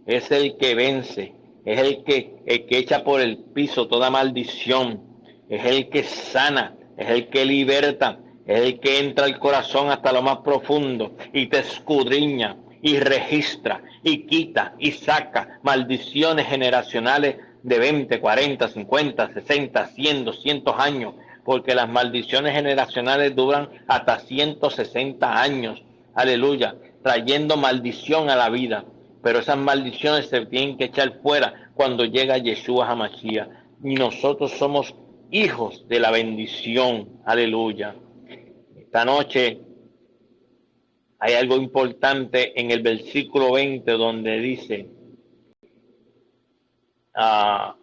Es el que vence, es el que echa por el piso toda maldición, es el que sana, es el que liberta, es el que entra al corazón hasta lo más profundo y te escudriña y registra y quita y saca maldiciones generacionales de 20, 40, 50, 60, 100, 200 años, porque las maldiciones generacionales duran hasta 160 años. Aleluya. trayendo maldición a la vida. Pero esas maldiciones se tienen que echar fuera cuando llega Yeshua HaMashiach. Y nosotros somos hijos de la bendición. Aleluya. Esta noche hay algo importante en el versículo 20 donde dice,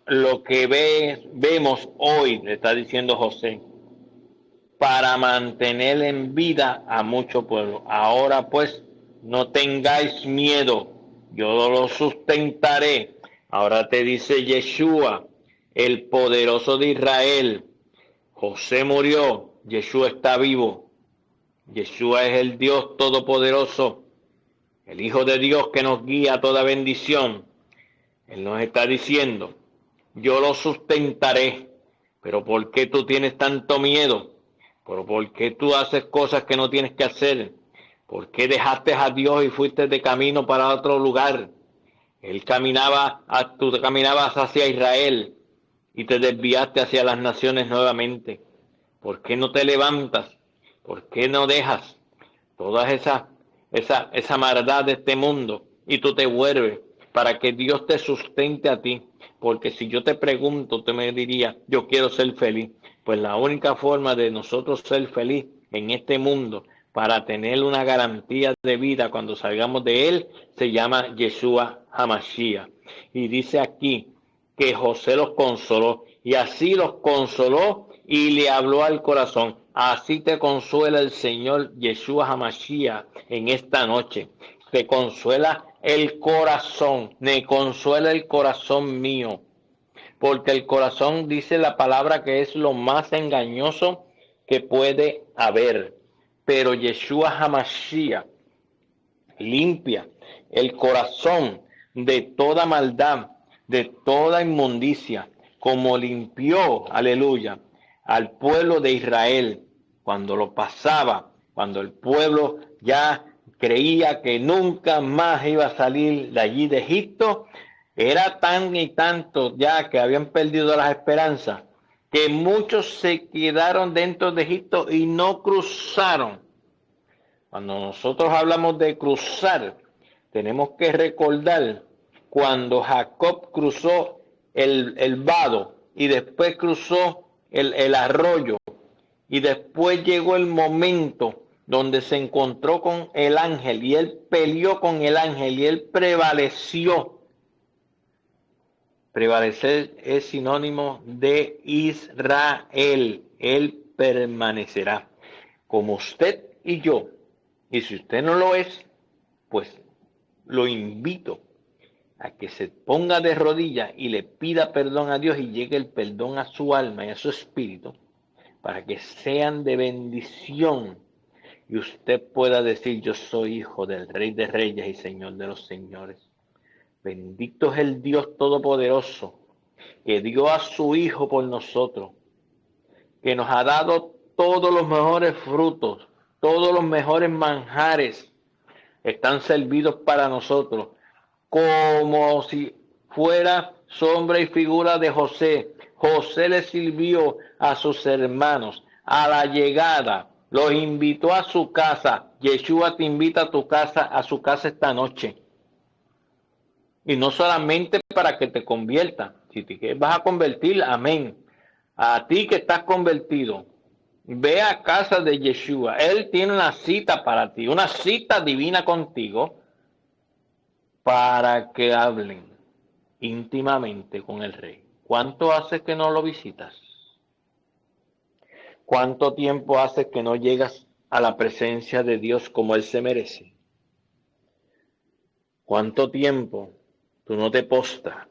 lo que vemos hoy, le está diciendo José, para mantener en vida a mucho pueblo. Ahora pues, no tengáis miedo, yo lo sustentaré. Ahora te dice Yeshua, el poderoso de Israel. José murió, Yeshua está vivo. Yeshua es el Dios todopoderoso, el Hijo de Dios que nos guía a toda bendición. Él nos está diciendo, yo lo sustentaré. Pero ¿por qué tú tienes tanto miedo? ¿Pero por qué tú haces cosas que no tienes que hacer? ¿Por qué dejaste a Dios y fuiste de camino para otro lugar? Tú caminabas hacia Israel y te desviaste hacia las naciones nuevamente. ¿Por qué no te levantas? ¿Por qué no dejas toda esa maldad de este mundo y tú te vuelves para que Dios te sustente a ti? Porque si yo te pregunto, te me diría, yo quiero ser feliz. Pues la única forma de nosotros ser feliz en este mundo, para tener una garantía de vida cuando salgamos de él, se llama Yeshua HaMashiach. Y dice aquí que José los consoló, y así los consoló y le habló al corazón. Así te consuela el Señor Yeshua HaMashiach en esta noche. Te consuela el corazón, me consuela el corazón mío, porque el corazón dice la palabra que es lo más engañoso que puede haber. Pero Yeshua HaMashiach limpia el corazón de toda maldad, de toda inmundicia, como limpió, aleluya, al pueblo de Israel cuando lo pasaba, cuando el pueblo ya creía que nunca más iba a salir de allí de Egipto. Era tan y tanto ya que habían perdido las esperanzas, que muchos se quedaron dentro de Egipto y no cruzaron. Cuando nosotros hablamos de cruzar, tenemos que recordar cuando Jacob cruzó el vado y después cruzó el arroyo, y después llegó el momento donde se encontró con el ángel y él peleó con el ángel y él prevaleció. Prevalecer es sinónimo de Israel. Él permanecerá. Como usted y yo. Y si usted no lo es, pues lo invito a que se ponga de rodillas y le pida perdón a Dios y llegue el perdón a su alma y a su espíritu, para que sean de bendición y usted pueda decir, yo soy hijo del Rey de Reyes y Señor de los Señores. Bendito es el Dios Todopoderoso, que dio a su Hijo por nosotros, que nos ha dado todos los mejores frutos, todos los mejores manjares están servidos para nosotros, como si fuera sombra y figura de José. José le sirvió a sus hermanos a la llegada, los invitó a su casa. Yeshua te invita a tu casa, a su casa esta noche. Y no solamente para que te conviertas, si te vas a convertir, amén. A ti que estás convertido, ve a casa de Yeshua. Él tiene una cita para ti, una cita divina contigo, para que hablen íntimamente con el Rey. ¿Cuánto hace que no lo visitas? ¿Cuánto tiempo hace que no llegas a la presencia de Dios como Él se merece? ¿Cuánto tiempo tú no te postras?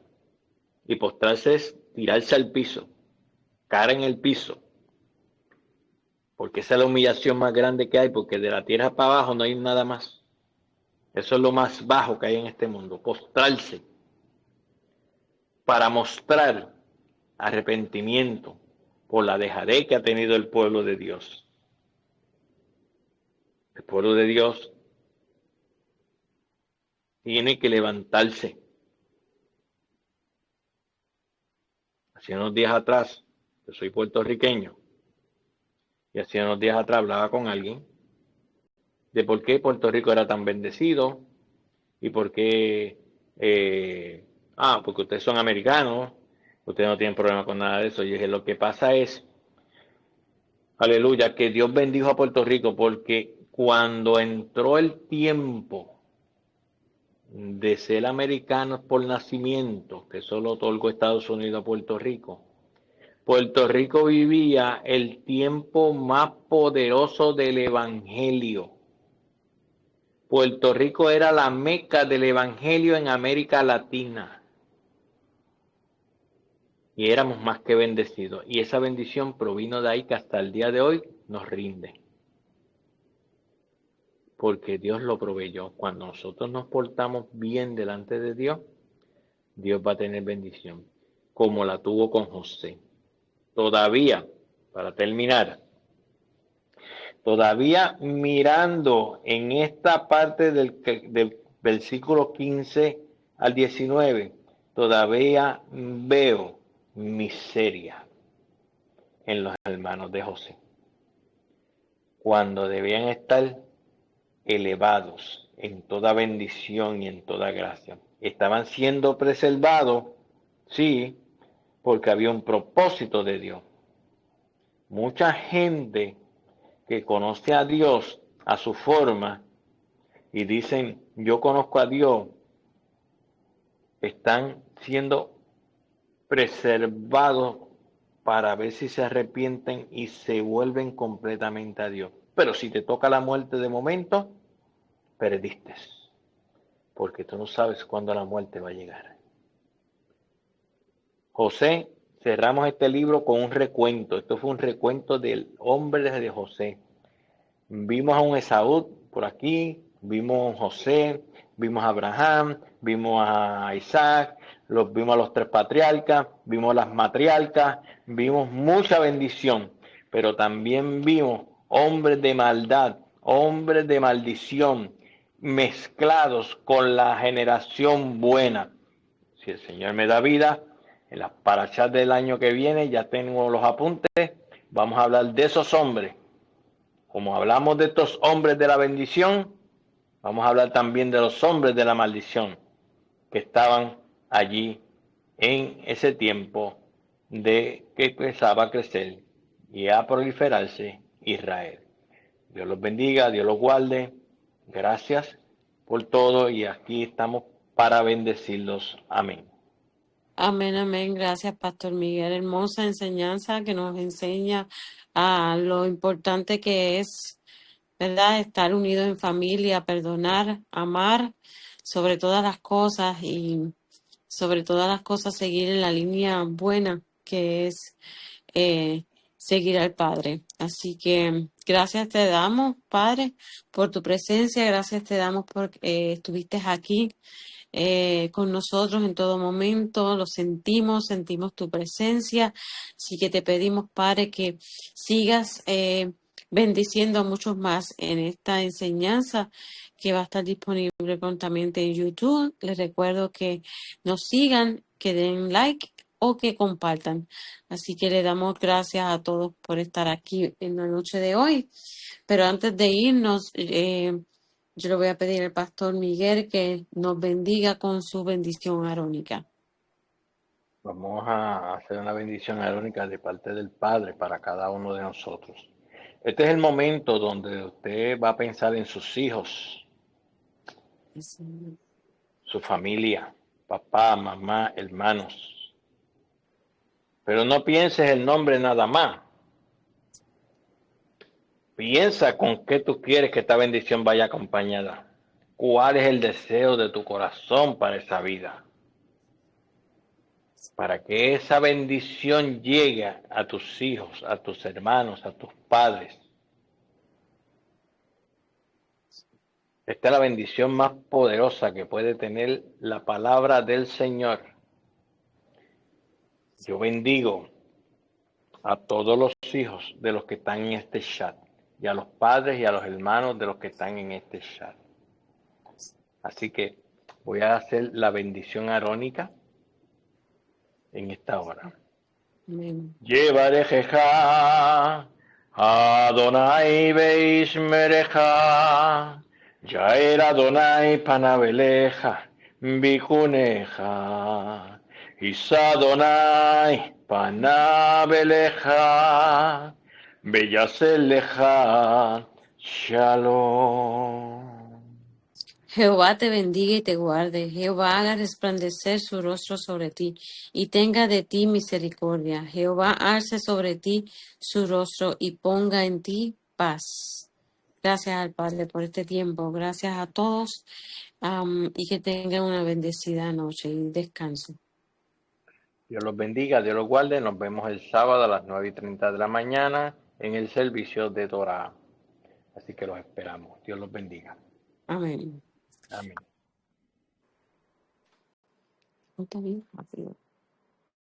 Y postrarse es tirarse al piso, cara en el piso, porque esa es la humillación más grande que hay, porque de la tierra para abajo no hay nada más. Eso es lo más bajo que hay en este mundo, postrarse para mostrar arrepentimiento por la dejadez que ha tenido el pueblo de Dios. El pueblo de Dios tiene que levantarse. Hace unos días atrás, yo soy puertorriqueño, y hace unos días atrás hablaba con alguien de por qué Puerto Rico era tan bendecido y por qué, porque ustedes son americanos, ustedes no tienen problema con nada de eso. Y dije, lo que pasa es, aleluya, que Dios bendijo a Puerto Rico porque cuando entró el tiempo de ser americanos por nacimiento, que solo otorgó Estados Unidos a Puerto Rico vivía el tiempo más poderoso del Evangelio. Puerto Rico era la meca del Evangelio en América Latina. Y éramos más que bendecidos. Y esa bendición provino de ahí que hasta el día de hoy nos rinde. Porque Dios lo proveyó. Cuando nosotros nos portamos bien delante de Dios, Dios va a tener bendición. Como la tuvo con José. Todavía, para terminar, todavía mirando en esta parte del versículo 15 al 19, todavía veo miseria en los hermanos de José, cuando debían estar elevados en toda bendición y en toda gracia. Estaban siendo preservados, sí, porque había un propósito de Dios. Mucha gente que conoce a Dios a su forma y dicen, yo conozco a Dios, están siendo preservados para ver si se arrepienten y se vuelven completamente a Dios. Pero si te toca la muerte de momento, perdiste, porque tú no sabes cuándo la muerte va a llegar. José, cerramos este libro con un recuento. Esto fue un recuento del hombre de José. Vimos a un Esaú por aquí, vimos a un José, vimos a Abraham, vimos a Isaac, vimos a los tres patriarcas, vimos a las matriarcas, vimos mucha bendición, pero también vimos hombres de maldad, hombres de maldición, mezclados con la generación buena. Si el Señor me da vida, en las parachas del año que viene, ya tengo los apuntes, vamos a hablar de esos hombres. Como hablamos de estos hombres de la bendición, vamos a hablar también de los hombres de la maldición que estaban allí en ese tiempo de que empezaba a crecer y a proliferarse Israel. Dios los bendiga, Dios los guarde. Gracias por todo y aquí estamos para bendecirlos. Amén. Amén, amén. Gracias, Pastor Miguel. Hermosa enseñanza que nos enseña a lo importante que es, ¿verdad? Estar unidos en familia, perdonar, amar sobre todas las cosas y sobre todas las cosas seguir en la línea buena que es eh, seguir al Padre. Así que gracias te damos, Padre, por tu presencia. Gracias te damos porque estuviste aquí con nosotros en todo momento, lo sentimos tu presencia, así que te pedimos, Padre, que sigas bendiciendo a muchos más en esta enseñanza que va a estar disponible prontamente en YouTube. Les recuerdo que nos sigan, que den like o que compartan. Así que le damos gracias a todos por estar aquí en la noche de hoy. Pero antes de irnos, yo le voy a pedir al pastor Miguel que nos bendiga con su bendición arónica. Vamos a hacer una bendición arónica de parte del Padre para cada uno de nosotros. Este es el momento donde usted va a pensar en sus hijos, su familia, papá, mamá, hermanos. Pero no pienses el nombre nada más. Piensa con qué tú quieres que esta bendición vaya acompañada. ¿Cuál es el deseo de tu corazón para esa vida? Para que esa bendición llegue a tus hijos, a tus hermanos, a tus padres. Esta es la bendición más poderosa que puede tener la palabra del Señor. Yo bendigo a todos los hijos de los que están en este chat y a los padres y a los hermanos de los que están en este chat. Así que voy a hacer la bendición arónica en esta hora. Amén. Llevarejeja Adonai veishmerecha, Yair Adonai panaveleja, Bikuneja, Isa Adonai panaveleja, Beyaseleja, Shalom. Jehová te bendiga y te guarde. Jehová haga resplandecer su rostro sobre ti y tenga de ti misericordia. Jehová alce sobre ti su rostro y ponga en ti paz. Gracias al Padre por este tiempo. Gracias a todos y que tengan una bendecida noche y descanso. Dios los bendiga, Dios los guarde. Nos vemos el sábado a las 9:30 de la mañana en el servicio de Torah. Así que los esperamos. Dios los bendiga. Amén. Amén. Está bien rápido.